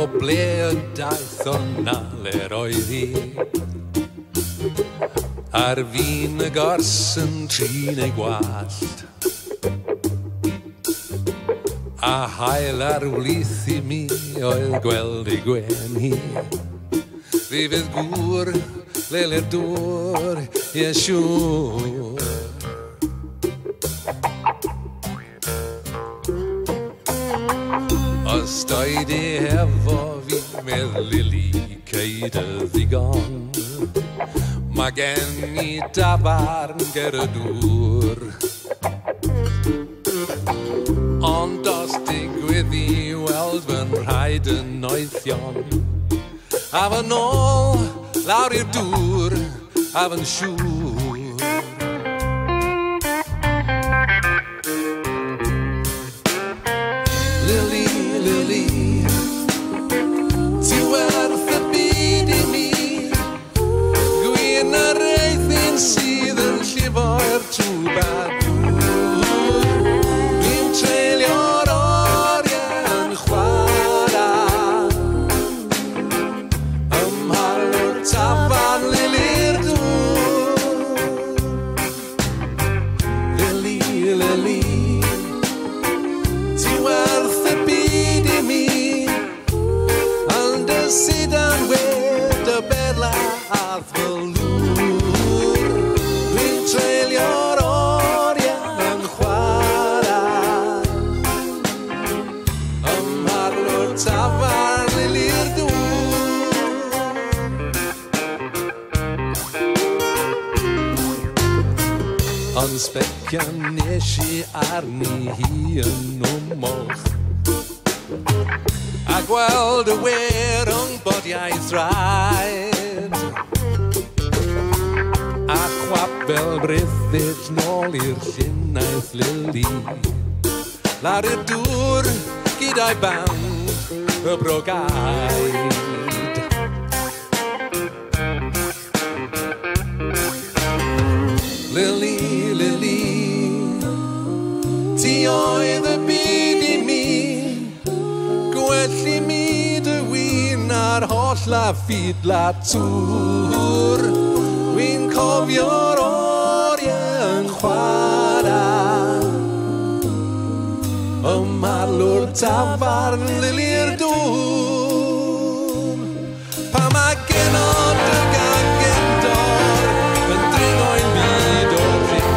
o ble y daeth o naler oedd hi. Ar fin y gors yn trin ei gwallt, a hael ar wlith i mi oedd gweld ei gwen hi. Fi fydd gŵr, lele'r dŵr, ie siŵr. Os doedd i hefo fi meddwl Lili ceid y ddigon, mae gen i dafarn ger y dŵr. Ond os digwydd i weld fy'n rhaid yn oeddion, a fy nôl lawr i'r dŵr a fy'n siŵr. Lili, Lili, ti werth y byd i mi, gwyn yr eithyn sydd yn llifo'r twba dŵr. Dwi'n treulio'r oriau yn chwarae, ymhalwr tafarn Lili'r dŵr. Lili, Lili, ti werth y byd i mi, ond y sidan wed y berladd fel lŵr. Dwi'n treulio'r oriau yn chwarae, ymharlwr tafarn Lili'r dŵr. Ond sbecian nes i arni hi yn wmolch, a gweld y wer o'n bodiaeth rhaid, a chwapel brithyd nôl i'r llunaeth Lili, lawr i'r dŵr gyda'i band y brogaid. Lili, Lili, ti oedd y byd i mi, gwell i mi dy wyn a'r holl a ffidla tŵr. Dwi'n cofio'r oriau yn chwarae, ymhalwr tafarn Lili'r dŵr. Pa mae genod y gagendor yn dringo'n byd o'r rhin,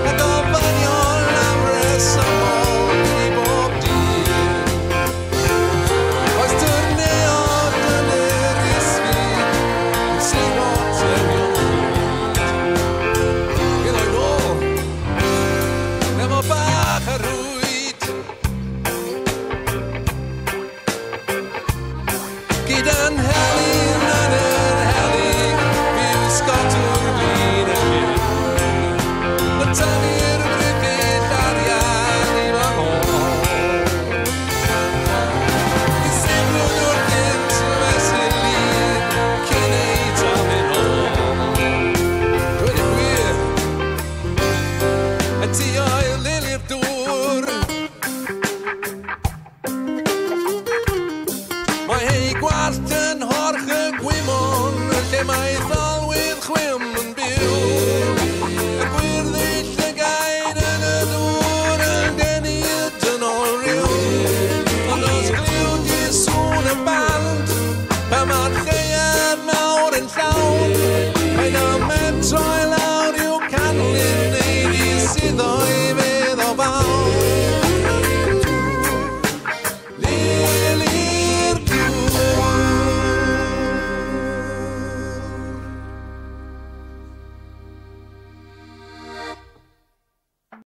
a gofynion am resymol i bob dydd. Oes dyrneod yn yr isfyd yn seimot yn yw'n byd. Gyda'i nôl, efo bach a rwyd, gyda'n helyn yn yr helyg, byw sgotwr glin y hyn. Y tannu'r brifyd arian i fy hôl. I sefrwn o'r gynt y fesul lun, cyn ei tafyn hôl. Dweud y gwir, a ti oedd Lili'r dŵr. Mae ei gwallt yn horch y gwymon, lle mae thalwydd chwym yn byw. Y gwyrddell y gaid yn y dŵr yn denu y dynol ryw. Ond os gliwd i sŵn y band, pa mae'r lleiad mawr yn llawn, mae'n y metroedd